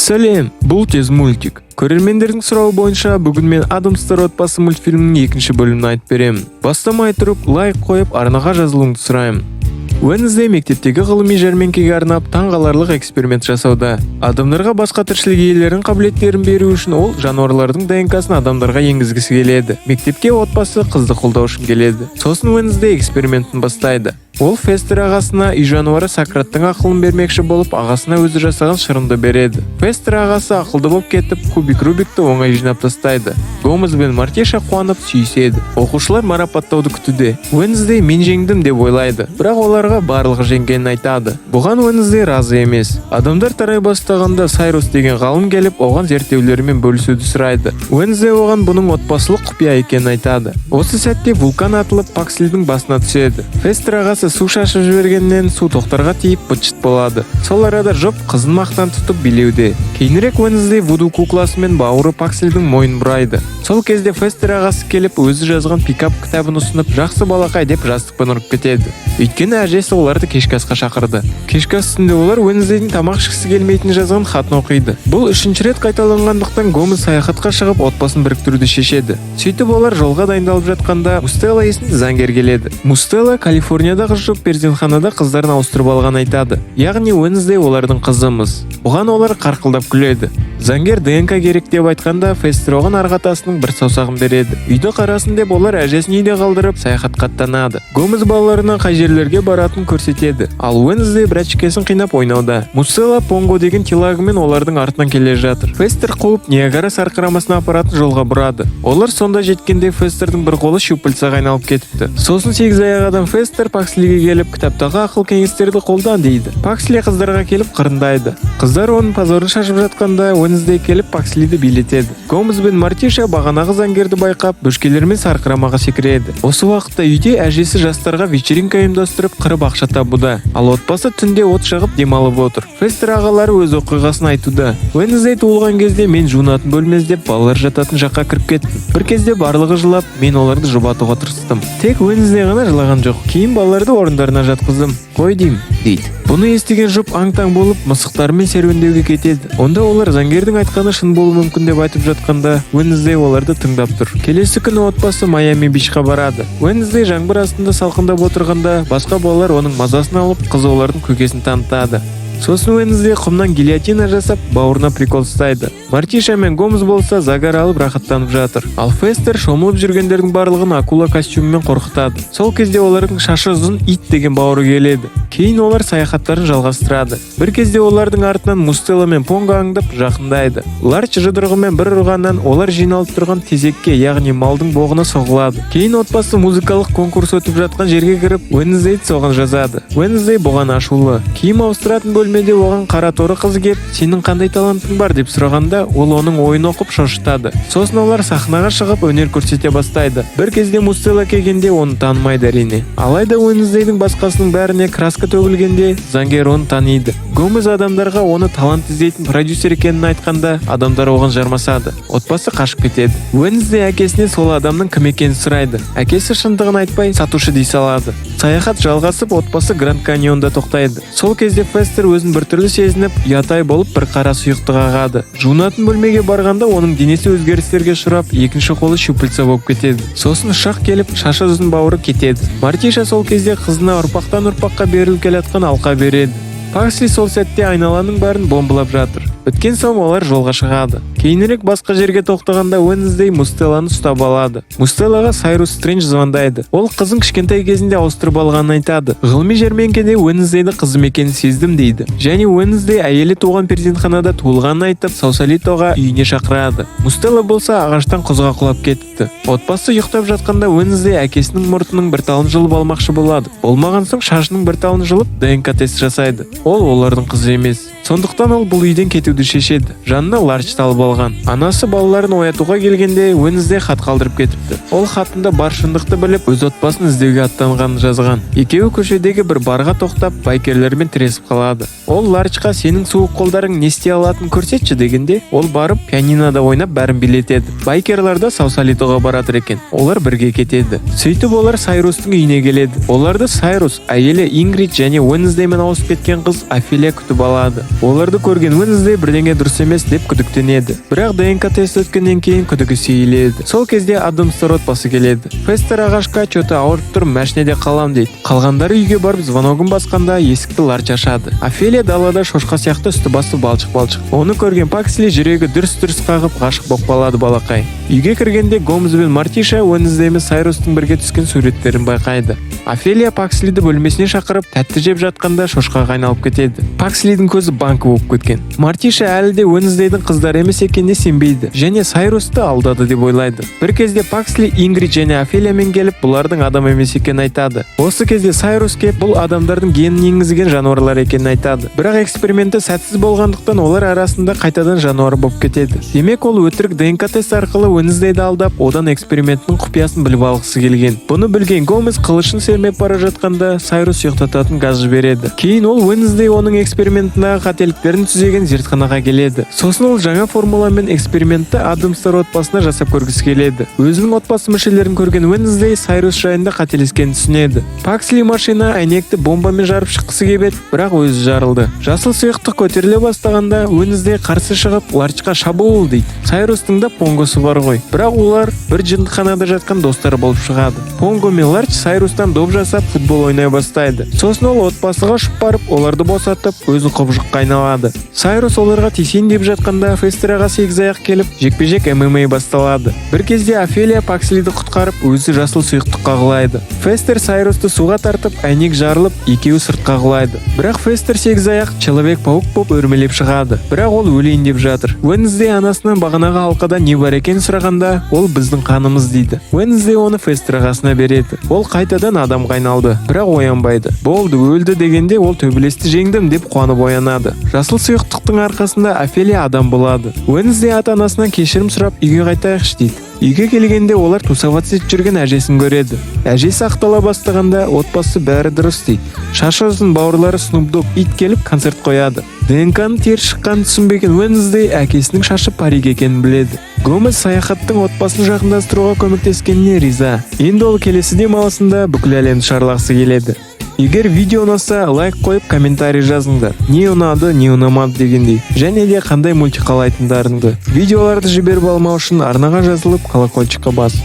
Сәлем, бұл тез мультик. Көрермендердің сұрауы бойынша бүгін мен Адамстар отбасы мультфильмінің екінші бөлімін айтып беремін. Бастамай тұрып, лайк қойып, арнаға жазылуыңды сұраймын. Уэнсдей мектептегі ғылыми жәрмеңкеге арнап таңғаларлық эксперимент жасауда. Адамдарға басқа тіршілік иелерінің қабілеттерін беру үшін ол жануарлардың ДНК-сын адамдарға енгізгісі келеді. Мектепке отбасы қызды қолдау үшін келеді. Сосын Уэнсдей экспериментін бастайды. Ол Фестер ағасына үй жануары Сократтың ақылын бермекші болып, ағасына өзі жасаған шырынды береді. Фестер ағасы ақылды болып кетіп, кубик Рубикті оңай жинап тастайды. Гомес бен Мартиша қуанып сүйіседі. Оқушылар марапаттауды күтуде. Уэнсдей мен жеңдім деп ойлайды, бірақ оларға барлығы жеңгенін айтады. Бұған Уэнсдей разы емес. Адамдар тарай бастағанда Сайрус деген ғалым келіп, оған зерттеулерімен бөлісуді сұрайды. Уэнсдей оған бұның отбасылық құпия екенін айтады. Осы сәтте вулкан атылып, Пакслидің басына түседі. Фестер ағасы су шашып жібергеннен су тоқтарға тиіп быт-шыт болады. Сол арада Жоп қызын мақтан тұтып билеуде. Кейінірек Уэнсдей вуду кукласы мен бауыры Пакслидің мойнын бұрайды. Сол кезде Фестер ағасы келіп, өзі жазған пикап кітабын ұсынып, жақсы балақай деп жастықпен ұрып кетеді. Өйткені әжесі оларды кешкі асқа шақырды. Кешкі үстінде олар Уэнсдейдің тамақ ішкісі келмейтін жазған хатын оқиды. Бұл үшінші рет қайталанғандықтан Гомес саяхатқа шығып отбасын біріктіруді шешеді. Сөйтіп олар жолға дайындалып жатқанда Мустелла есімді заңгер келеді. Мустелла Калифорниядағы жұп перзентханада қыздарын ауыстырып алған айтады. Яғни Уэнсдей олардың қызымыз. Оған олар қарқылдап күледі. Заңгер ДНК керек деп айтқанда Фестер оған арғатасының бір саусағын береді. Үйді қарасын деп олар әжесін үйде қалдырып саяхатқа аттанады. Гомес балаларына қай жерлерге баратынын көрсетеді. Ал Уэнсдей брачкесін қинап ойнауда. Мустелла Понго деген тилагымен олардың артынан келе жатыр. Фестер қуып Ниагара сарқырамасына апаратын жолға бұрады. Олар сонда жеткенде Фестердің бір қолы шүпілсаға айналып кетіпті. Сосын сегіз аяқ адам Фестер Пакслиге келіп, кітаптағы ақыл кеңестерді қолдан дейді. Паксли қыздарға келіп қырындайды. Қыздар оның позорын шашып жатқанда Уэнсдей келіп Пакслиді билетеді. Гомес бен Мартиша бағанағы заңгерді байқап, бөшкелермен сарқырамаға секіреді. Осы уақытта үйде әжесі жастарға вечеринка ұйымдастырып қырып ақша табуда. Ал отбасы түнде от жағып демалып отыр. Фестер ағалары өз оқиғасын айтуда. Уэнсдей туылған кезде мен жуынатын бөлмес деп балалар жататын жаққа кіріп кеттім. Бір кезде барлығы жылап, мен оларды жұбатуға тырыстым. Тек Уэнсдей ғана жылаған жоқ. Кейін балаларды орындарына жатқыздым. Қой деймін, дейді. Бұны естіген жұп аң-таң болып, мысықтармен серуендеуге кетеді. Онда олар заңгердің айтқаны шын болуы мүмкін деп айтып жатқанда, Уэнсдей оларды тыңдап тұр. Келесі күні отбасы Майами Бичқа барады. Уэнсдей жаңбыр астында салқындап отырғанда, басқа балалар оның мазасын алып, қызы олардың көкесін танытады. Сосын Уэнсдей құмнан гильотина жасап, бауырына прикол ұстайды. Мартиша мен Гомес болса загар алып рахаттанып жатыр. Ал Фестер шомылып жүргендердің барлығын акула костюмымен қорқытады. Сол кезде олардың шашы ұзын ит деген бауыры келеді. Кейін олар саяхаттарын жалғастырады. Бір кезде олардың артынан Мустелла мен Понго аңдып жақындайды. Ларч жұдырығымен бір ұрғаннан олар жиналып тұрған тезекке, яғни малдың боғына соғылады. Кейін отбасы музыкалық конкурс өтіп жатқан жерге кіріп, Уэнсдей соған жазады. Уэнсдей бұған ашулы. Киім ауыстыратын бөлмеде оған қара торы қыз келіп, сенің қандай талантың бар деп сұрағанда, ол оның ойын оқып шошытады. Сосын олар сахнаға шығып өнер көрсете бастайды. Бір кезде Мустелла келгенде оны танымайды әрине. Алайда Уэнсдейдің басқасының бәріне краска төгілгенде заңгер оны таниды. Гомес адамдарға оны талант іздейтін продюсер екенін айтқанда, адамдар оған жармасады. Отбасы қашып кетеді. Уэнсдей әкесіне сол адамның кім екенін сұрайды. Әкесі шындығын айтпай, сатушы дей салады. Саяхат жалғасып, отбасы Гранд Каньонда тоқтайды. Сол кезде Фестер өзін біртүрлі сезініп, ұятай болып бір қара сұйықтық ағады. Жуынатын бөлмеге барғанда оның денесі өзгерістерге ұшырап, екінші қолы шүпілса болып кетеді. Сосын ұшақ келіп, шашы ұзын бауыры кетеді. Мартиша сол кезде қызына ұрпақтан ұрпаққа беріліп келатқан алқа береді. Паксли сол сәтте айналаның бәрін бомбылап жатыр. Өткен соң олар жолға шығады. Кейінірек басқа жерге тоқтағанда Уэнсдей Мустелланы ұстап алады. Мустеллаға Сайрус Стрэндж звондайды. Ол қызын кішкентай кезінде ауыстырып алғанын айтады. Ғылыми жәрмеңкеде Уэнсдейді қызым екенін сездім дейді. Және Уэнсдей әйелі туған перзентханада туылғанын айтып, Саусалитоға үйіне шақырады. Мустелла болса ағаштан құзға құлап кетіпті. Отбасы ұйықтап жатқанда Уэнсдей әкесінің мұртының бір талын жұлып алмақшы болады. Болмаған соң шашының бір талын жұлып ДНК тест жасайды. Ол олардың қызы емес. Сондықтан ол бұл үйден кетуді шешеді. Жанына Ларч талып қалған. Анасы балаларын оятуға келгенде Уэнсдей хат қалдырып кетіпті. Ол хатында бар шындықты біліп, өз отбасын іздеуге аттанғанын жазған. Екеуі көшедегі бір барға тоқтап, байкерлермен тіресіп қалады. Ол Ларчқа сенің суық қолдарың не істей алатынын көрсетші дегенде, ол барып пианинода ойнап бәрін билетеді. Байкерлар да Саусалитоға баратыр екен. Олар бірге кетеді. Сөйтіп олар Сайрустың үйіне келеді. Оларды Сайрус, әйелі Ингрид және Уэнсдеймен ауысып кеткен қыз Офелия күтіп алады. Оларды көрген Уэнсдей бірдеңе дұрыс емес деп күдіктенеді. Бірақ ДНК тест өткеннен кейін күдігі сейіледі. Сол кезде Адамстар отбасы келеді. Фестер ағашқа чөті ауырып тұр, мәшинеде қалам дейді. Қалғандары үйге барып звоногын басқанда есікті Ларч ашады. Офелия далада шошқа сияқты үсті басы балшық-балшық. Оны көрген Паксли жүрегі дүрс-дүрс қағып ғашық болып қалады балақай. Үйге кіргенде Гомес бен Мартиша Уэнсдей мен Сайрустың бірге түскен суреттерін байқайды. Офелия Пакслиді бөлмесіне шақырып, тәтті жеп жатқанда шошқаға айналып кетеді. Пакслидің көзі банкі болып кеткен. Мартиша әлі де Уэнсдейдің қыздар емес екеніне сенбейді және Сайрусты алдады деп ойлайды. Бір кезде Паксли Ингрид және Офелиямен келіп, бұлардың адам емес екенін айтады. Осы кезде Сайрус кеп, бұл адамдардың генін енгізген жануарлар екенін айтады. Бірақ эксперименті сәтсіз болғандықтан олар арасында қайтадан жануар болып кетеді. Демек ол өтірік ДНК тест арқылы Уэнсдейді алдап, одан эксперименттің құпиясын біліп алғысы келген. Бұны білген Гомес қылышын сермеп бара жатқанда Сайрус ұйықтататын газ жібереді. Кейін ол Уэнсдей оның экспериментіндегі қателіктерін түзеген зертханаға келеді. Сосын ол жаңа формуламен экспериментті Адамстар отбасына жасап көргісі келеді. Өзінің отбасы мүшелерін көрген Уэнсдей Сайрус жайында қателескенін түсінеді. Паксли машина әйнекті бомбамен жарып шыққысы келіп еді, бірақ өзі жарылды. Жасыл сұйықтық көтеріле бастағанда Уэнсдей қарсы шығып, Ларчқа шабуыл дейді. Сайрустың да Понгосы бар ғой. Бірақ олар бір жындыханада жатқан достары болып шығады. Понго мен Ларч Сайрустан доп жасап футбол ойнай бастайды. Сосын ол отбасыға ұшып барып, оларды босатып, өзін құбыжыққа айналады. Сайрус оларға тиісейін деп жатқанда Фестераға сегізаяқ келіп, жекпе-жек ММА басталады. Бір кезде Офелия Пакслиді құтқарып, өзі жасыл сұйықтыққа құлайды. Фестер Сайрусты суға тартып, әйнек жарылып, екеуі сыртқа құлайды. Бірақ Фестер сегізаяқ Человек-паук боп өрмелеп шығады. Бірақ ол өлейін деп жатыр. Уэнсдей анасынан бағанағы алқада не бар екен сұрағанда, ол біздің қанымыз дейді. Уэнсдей оны Фестер ағасына береді. Ол қайтадан адамға айналды, бірақ оянбайды. Болды, өлді дегенде ол төбелесті жеңдім деп қуанып оянады. Жасыл сұйықтықтың арқасында Офелия адам болады. Уэнсдей ата-анасынан кешірім сұрап, үйге қайтайықшы дейді. Үйге келгенде олар тусаватсыз жүрген әжесін көреді. Әжесі ақтала бастағанда отбасы бәрі дұрыс дейді. Шашы ұзын бауырлары Снуп Дог ит келіп концерт қояды. ДНК-ның теріс шыққанын түсінбеген Уэнсдей әкесінің шашы парик екенін біледі. Гомес саяхаттың отбасын жақындастыруға көмектескеніне риза. Енді ол келесі демалысында бүкіл әлемді шарлағысы келеді. Егер видео ұнаса, лайк қойып комментарий жазыңдар. Не ұнады, не ұнамады дегендей. Және де қандай мультик қалайтындарыңды. Видеоларды жіберіп алмау үшін арнаға жазылып колокольчикқа бас.